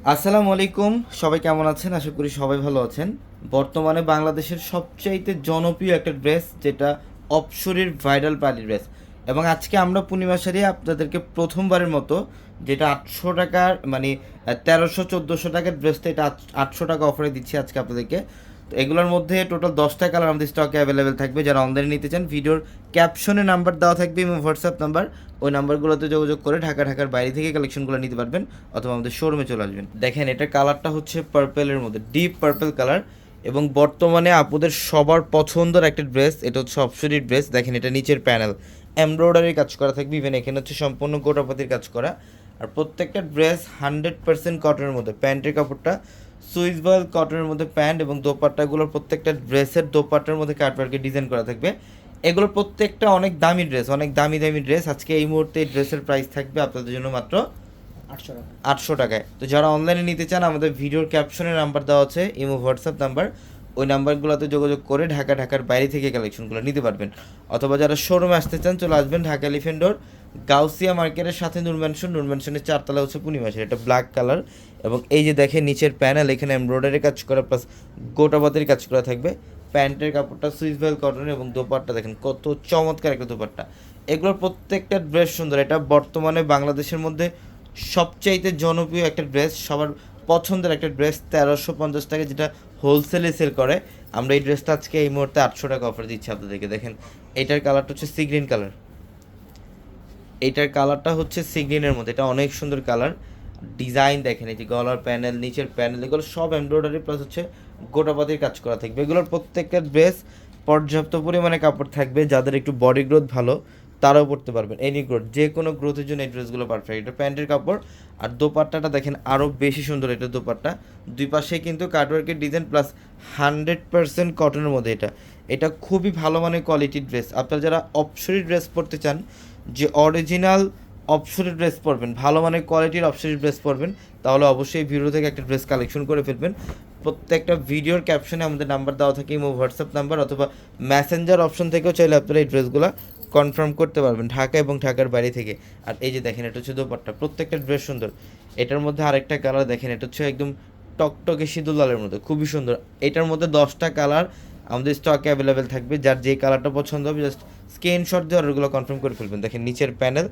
আসসালামু আলাইকুম। সবাই কেমন আছেন? আশা করি সবাই ভালো আছেন। বর্তমানে বাংলাদেশের সবচাইতে জনপ্রিয় একটা ড্রেস, যেটা অপসরির ভাইরাল পার্টি ড্রেস। এবং আজকে আমরা পূর্ণিমা শাড়ি আপনাদেরকে প্রথমবারের মতো, যেটা 800 টাকার মানে 1300-1400 টাকার ড্রেসটা, এটা 800 টাকা অফারে দিচ্ছি আজকে আপনাদেরকে। তো এগুলোর মধ্যে টোটাল 10টা কালার আমাদের স্টকে অ্যাভেলেবেল থাকবে। যারা অনলাইনে নিতে চান, ভিডিওর ক্যাপশনে নাম্বার দেওয়া থাকবে এবং হোয়াটসঅ্যাপ নাম্বার, ওই নাম্বারগুলোতে যোগাযোগ করে ঢাকার বাইরে থেকে কালেকশনগুলো নিতে পারবেন, অথবা আমাদের শোরুমে চলে আসবেন। দেখেন, এটার কালারটা হচ্ছে পার্পেলের মধ্যে, ডিপ পার্পেল কালার। এবং বর্তমানে আপুদের সবার পছন্দের একটা ড্রেস, এটা হচ্ছে অপসরির ড্রেস। দেখেন, এটা নিচের প্যানেল এমব্রয়ডারির কাজ করা থাকবে, ইভেন এখানে হচ্ছে সম্পূর্ণ গোটাপাতির কাজ করা। আর প্রত্যেকটা ড্রেস 100% কটনের মধ্যে। প্যান্টের কাপড়টা সুইস বয়েল কটনের মধ্যে প্যান্ট, এবং দোপাট্টাগুলোর প্রত্যেকটা ড্রেসের দোপাট্টার মধ্যে কাটওয়ার্কের ডিজাইন করা থাকবে। এগুলোর প্রত্যেকটা অনেক দামি ড্রেস, অনেক দামি দামি ড্রেস। আজকে এই মুহূর্তে এই ড্রেসের প্রাইস থাকবে আপনাদের জন্য মাত্র 800 টাকা। 800 টাকায়। তো যারা অনলাইনে নিতে চান, আমাদের ভিডিওর ক্যাপশনে নাম্বার দেওয়া আছে, ইমো হোয়াটসঅ্যাপ নাম্বার, ওই নাম্বারগুলোতে যোগাযোগ করে ঢাকার বাইরে থেকে কালেকশনগুলো নিতে পারবেন। অথবা যারা শোরুমে আসতে চান, চলে আসবেন ঢাকা এলিফ্যান্ট রোড, গাউসিয়া মার্কেটের সাথে নূর ম্যানশনের 4তলা হচ্ছে পূর্ণিমা শাড়ি। এটা ব্ল্যাক কালার। এবং এই যে দেখেন নিচের প্যানেল, এখানে এমব্রয়ডারি কাজ করা প্লাস গোটাবাতের কাজ করা থাকবে। প্যান্টের কাপড়টা সুইস ভেল কটনের, এবং দোপাট্টা দেখেন কত চমৎকার একটা দোপাট্টা। এগুলোর প্রত্যেকটা ড্রেস সুন্দর। এটা বর্তমানে বাংলাদেশের মধ্যে সবচাইতে জনপ্রিয় একটা ড্রেস, সবার পছন্দের একটা ড্রেস। 1350 টাকা, যেটা হোলসেলে সেল করে। আমরা এই ড্রেসটা আজকে এই মুহূর্তে 800 টাকা অফার দিচ্ছি আপনাদেরকে। দেখেন, এইটার কালারটা হচ্ছে সি গ্রিন কালার। এইটার কালারটা হচ্ছে সি গ্রিনের মধ্যে, এটা অনেক সুন্দর কালার। ডিজাইন দেখেন, এই যে গলার প্যানেল, নিচের প্যানেল, এগুলো সব এমব্রয়ডারি প্লাস হচ্ছে গোটাপাতির কাজ করা থাকবে। এগুলোর প্রত্যেকটা ড্রেস পর্যাপ্ত পরিমাণে কাপড় থাকবে। যাদের একটু বডি গ্রোথ ভালো, তারাও পড়তে পারবেন। এনি গ্রোথ, যে কোনো গ্রোথের জন্য এই ড্রেসগুলো পারফেক্ট। এটা প্যান্টের কাপড়। আর দোপাট্টাটা দেখেন আরও বেশি সুন্দর। এটা দোপাট্টা দুই পাশে কিন্তু কাটওয়ার্কের ডিজাইন প্লাস 100% কটনের মধ্যে। এটা খুবই ভালো মানের কোয়ালিটির ড্রেস। আপনারা যারা অপসরি ড্রেস পরতে চান, যে অরিজিনাল অপসরি ড্রেস পরবেন, ভালো মানের কোয়ালিটির অপসরি ড্রেস পরবেন, তাহলে অবশ্যই ভিডিও থেকে একটা ড্রেস কালেকশন করে ফেলবেন। প্রত্যেকটা ভিডিওর ক্যাপশনে আমাদের নাম্বার দেওয়া থাকে, ইমো হোয়াটসঅ্যাপ নাম্বার, অথবা মেসেঞ্জার অপশন থেকেও চাইলে আপনারা এই ড্রেসগুলো কনফার্ম করতে পারবেন ঢাকা এবং ঢাকার বাইরে থেকে। আর এই যে দেখেন, এটা হচ্ছে দোপাট্টা। প্রত্যেকটা ড্রেস সুন্দর। এটার মধ্যে আরেকটা কালার দেখেন, এটা হচ্ছে একদম টকটকে সিঁদুর লালের মধ্যে, খুবই সুন্দর। এটার মধ্যে 10টা কালার আমাদের স্টকে অ্যাভেলেবেল থাকবে। যার যে কালারটা পছন্দ হবে, জাস্ট স্ক্রিনশট দিয়ে অর্ডারগুলো কনফার্ম করে ফেলবেন। দেখেন নিচের প্যানেল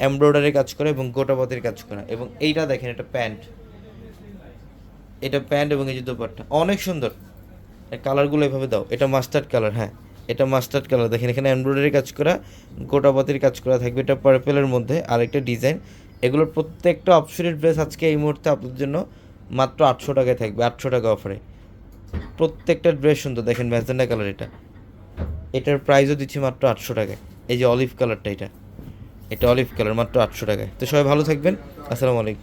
এমব্রয়ডারি কাজ করা এবং গোটাপতির কাজ করা। এবং এইটা দেখেন, এটা প্যান্ট, এটা প্যান্ট এবং এই যে দোপাট্টা অনেক সুন্দর। এই কালারগুলো এভাবে দাও। এটা মাস্টার্ড কালার, হ্যাঁ এটা মাস্টার্ড কালার। দেখেন এখানে এমব্রয়ডারি কাজ করা, গোটাপতির কাজ করা থাকবে। এটা পার্পেলের মধ্যে আরেকটা ডিজাইন। এগুলোর প্রত্যেকটা অপশনের ড্রেস আজকে এই মুহূর্তে আপনাদের জন্য মাত্র 800 টাকায় থাকবে, 800 টাকা অফারে। প্রত্যেকটা ড্রেস সুন্দর। দেখেন ম্যাজেন্ডা কালার, এটার প্রাইসও দিচ্ছি মাত্র 800 টাকায়। এই যে অলিভ কালারটা, এটা অলিভ কালার, মাত্র 800 টাকায়। তো সবাই ভালো থাকবেন। আসসালামু আলাইকুম।